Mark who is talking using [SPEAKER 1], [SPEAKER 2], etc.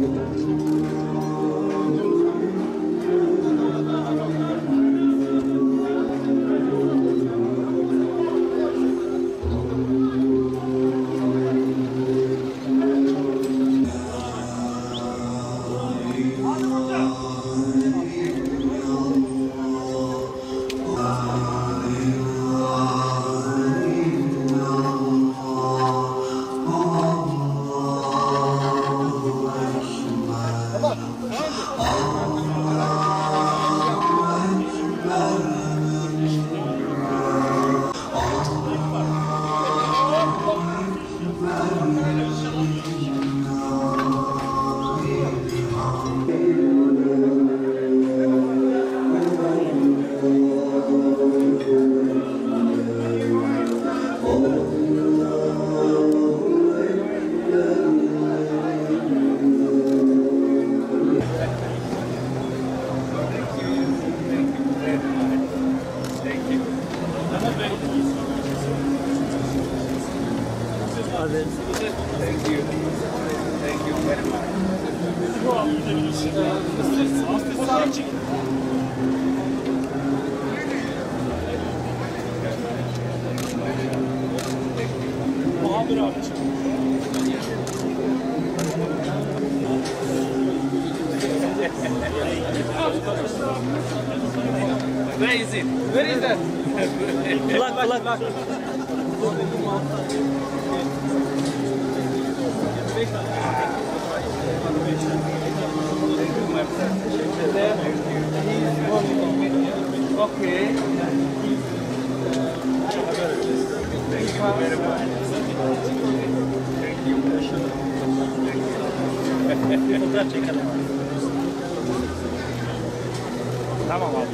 [SPEAKER 1] Thank you. Thank you very much. Muhabir abiciğim. Where is it? Where is that? Plug. Okay. Thank you very much. Fotoğraf çekelim. Tamam abi.